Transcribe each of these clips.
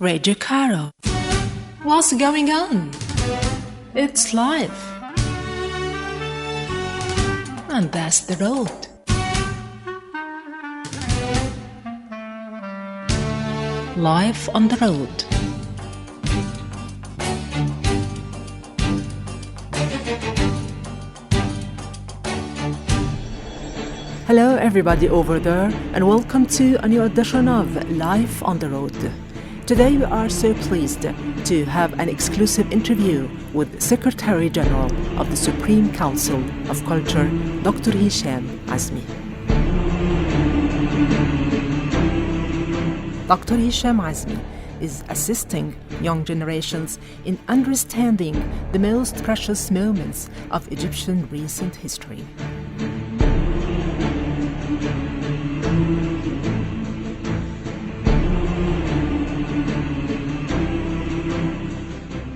Radio Cairo. What's going on? It's live. And that's the road. Live on the road. Hello everybody over there, and welcome to a new edition of Life on the Road. Today we are so pleased to have an exclusive interview with Secretary General of the Supreme Council of Culture, Dr. Hisham Azmi. Dr. Hisham Azmi is assisting young generations in understanding the most precious moments of Egyptian recent history.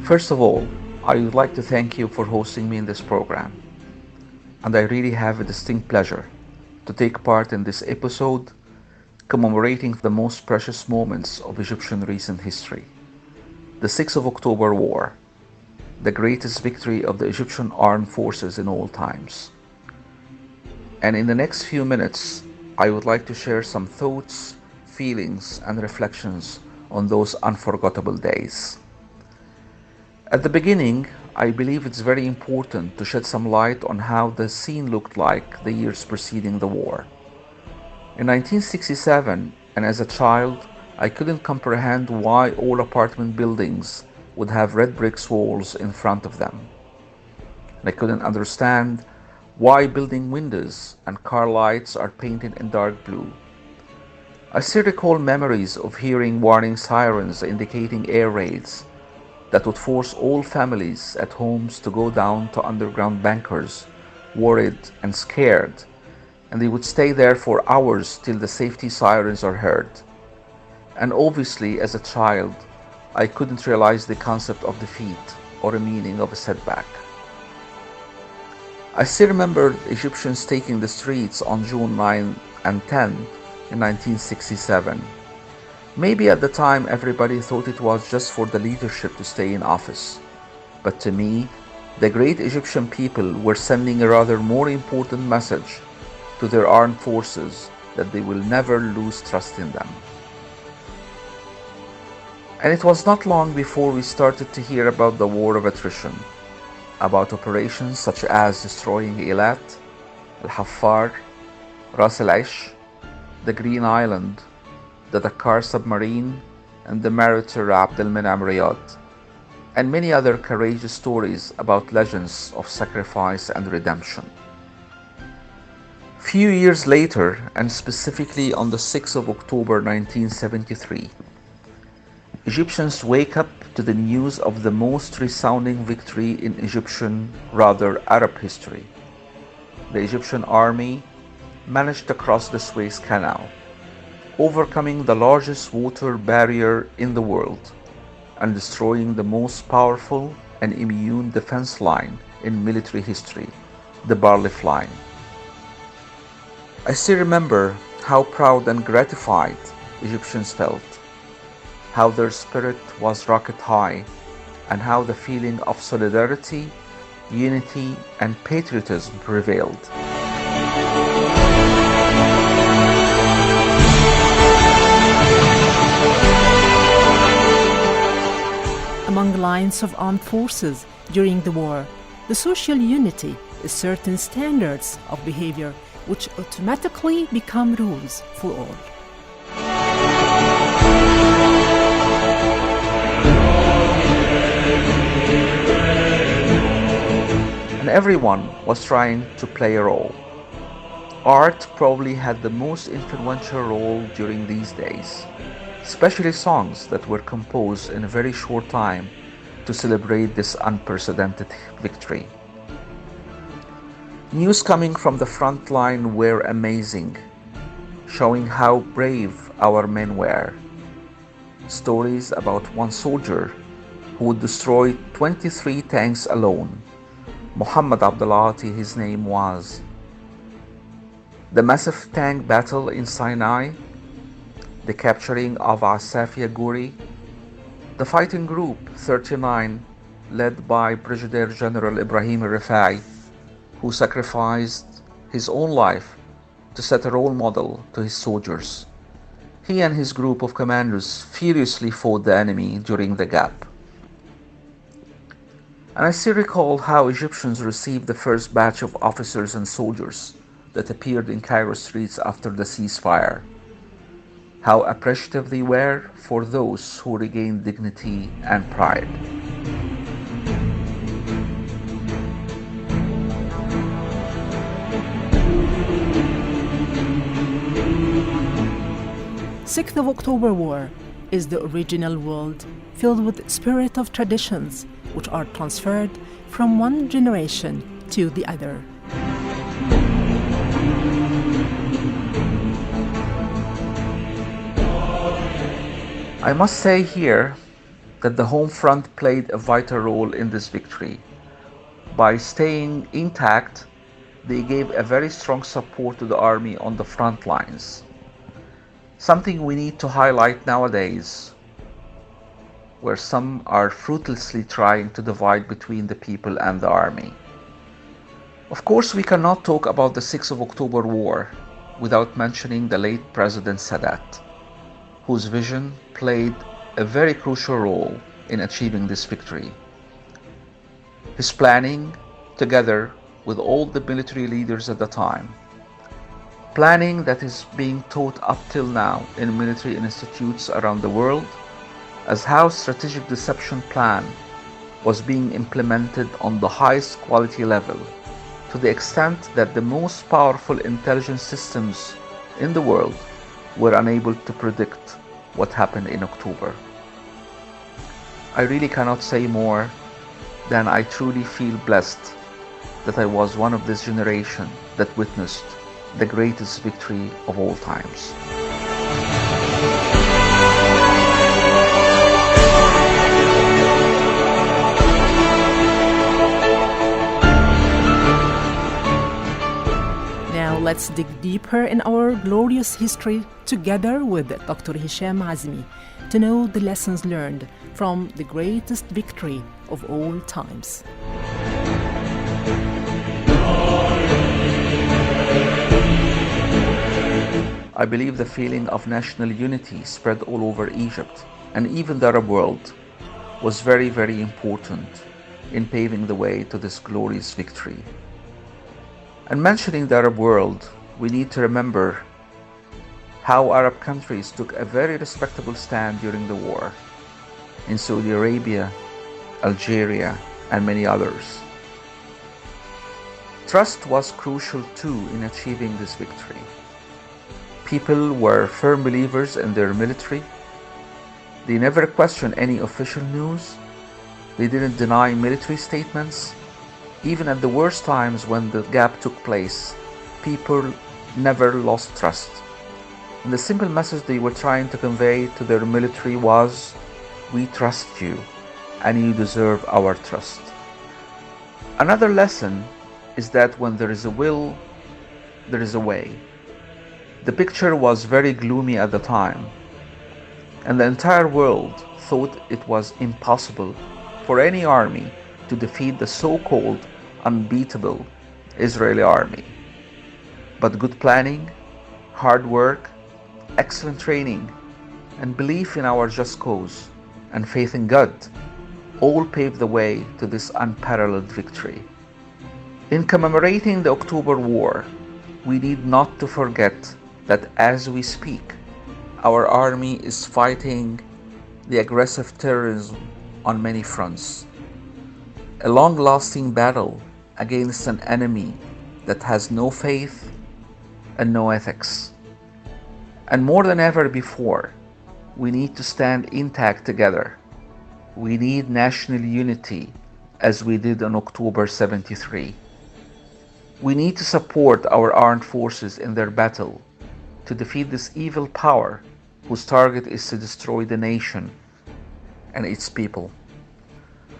First of all, I would like to thank you for hosting me in this program, and I really have a distinct pleasure to take part in this episode commemorating the most precious moments of Egyptian recent history, the 6th of October War, the greatest victory of the Egyptian armed forces in all times. And in the next few minutes, I would like to share some thoughts, feelings, and reflections on those unforgettable days. At the beginning, I believe it's very important to shed some light on how the scene looked like the years preceding the war. In 1967, and as a child, I couldn't comprehend why all apartment buildings would have red brick walls in front of them. And I couldn't understand why building windows and car lights are painted in dark blue. I still recall memories of hearing warning sirens indicating air raids that would force all families at homes to go down to underground bunkers, worried and scared, and they would stay there for hours till the safety sirens are heard. And obviously, as a child, I couldn't realize the concept of defeat or the meaning of a setback. I still remember Egyptians taking the streets on June 9 and 10 in 1967. Maybe at the time everybody thought it was just for the leadership to stay in office. But to me, the great Egyptian people were sending a rather more important message to their armed forces, that they will never lose trust in them. And it was not long before we started to hear about the war of attrition, about operations such as destroying Eilat, Al-Haffar, Ras Al-Aish, the Green Island, the Dakar submarine, and the martyr Abd al-Menam Riyad, and many other courageous stories about legends of sacrifice and redemption. Few years later, and specifically on the 6th of October 1973, Egyptians wake up to the news of the most resounding victory in Egyptian, rather Arab history. The Egyptian army managed to cross the Suez Canal, overcoming the largest water barrier in the world and destroying the most powerful and immune defense line in military history, the Barlif Line. I still remember how proud and gratified Egyptians felt, how their spirit was rocket high, and how the feeling of solidarity, unity, and patriotism prevailed. Among lines of armed forces during the war, the social unity is certain standards of behavior which automatically become rules for all. And everyone was trying to play a role. Art probably had the most influential role during these days, especially songs that were composed in a very short time to celebrate this unprecedented victory. News coming from the front line were amazing, showing how brave our men were. Stories about one soldier who would destroy 23 tanks alone. Muhammad Abdulati, his name was. The massive tank battle in Sinai, the capturing of Asafia Guri, The fighting group 39, led by Brigadier General Ibrahim al-Rifai, who sacrificed his own life to set a role model to his soldiers. He and his group of commanders furiously fought the enemy during the gap. And I still recall how Egyptians received the first batch of officers and soldiers that appeared in Cairo streets after the ceasefire. How appreciative they were for those who regained dignity and pride. Sixth of October War is the original world filled with spirit of traditions which are transferred from one generation to the other. I must say here that the home front played a vital role in this victory. By staying intact, they gave a very strong support to the army on the front lines. Something we need to highlight nowadays, where some are fruitlessly trying to divide between the people and the army. Of course, we cannot talk about the 6th of October War without mentioning the late President Sadat, whose vision played a very crucial role in achieving this victory. His planning, together with all the military leaders at the time, planning that is being taught up till now in military institutes around the world, as how strategic deception plan was being implemented on the highest quality level, to the extent that the most powerful intelligence systems in the world were unable to predict what happened in October. I really cannot say more than I truly feel blessed that I was one of this generation that witnessed the greatest victory of all times. Now let's dig deeper in our glorious history together with Dr. Hisham Azmi to know the lessons learned from the greatest victory of all times. I believe the feeling of national unity spread all over Egypt and even the Arab world was very, very important in paving the way to this glorious victory. And mentioning the Arab world, we need to remember how Arab countries took a very respectable stand during the war in Saudi Arabia, Algeria, and many others. Trust was crucial too in achieving this victory. People were firm believers in their military. They never questioned any official news. They didn't deny military statements. Even at the worst times when the gap took place, people never lost trust. And the simple message they were trying to convey to their military was, "We trust you, and you deserve our trust." Another lesson is that when there is a will, there is a way. The picture was very gloomy at the time, and the entire world thought it was impossible for any army to defeat the so-called unbeatable Israeli army. But good planning, hard work, excellent training, and belief in our just cause, and faith in God all paved the way to this unparalleled victory. In commemorating the October War, we need not to forget that as we speak, our army is fighting the aggressive terrorism on many fronts. A long-lasting battle against an enemy that has no faith and no ethics. And more than ever before, we need to stand intact together. We need national unity as we did on October 73. We need to support our armed forces in their battle to defeat this evil power whose target is to destroy the nation and its people.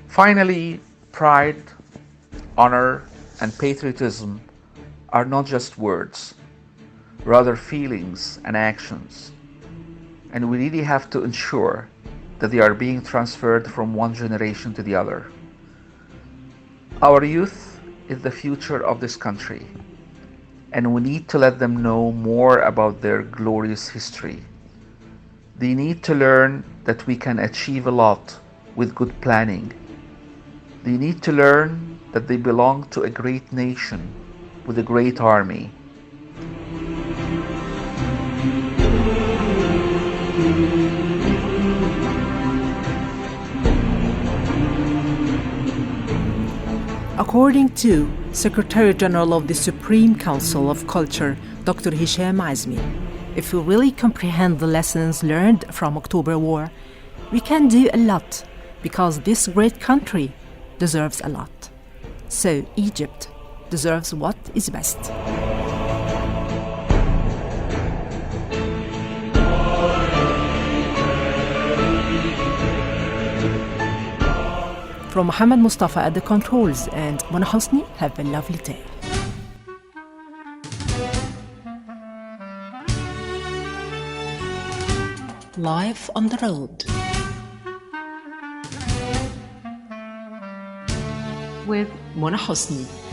Finally, pride, honor, and patriotism are not just words, rather feelings and actions. And we really have to ensure that they are being transferred from one generation to the other. Our youth is the future of this country, and we need to let them know more about their glorious history. They need to learn that we can achieve a lot with good planning. They need to learn that they belong to a great nation with a great army. According to Secretary General of the Supreme Council of Culture, Dr. Hisham Azmi, if we really comprehend the lessons learned from October War, we can do a lot because this great country deserves a lot. So Egypt deserves what is best. From Mohammed Mustafa at the controls and Mona Hosni, have a lovely day. Life on the road. With Mona Hosni.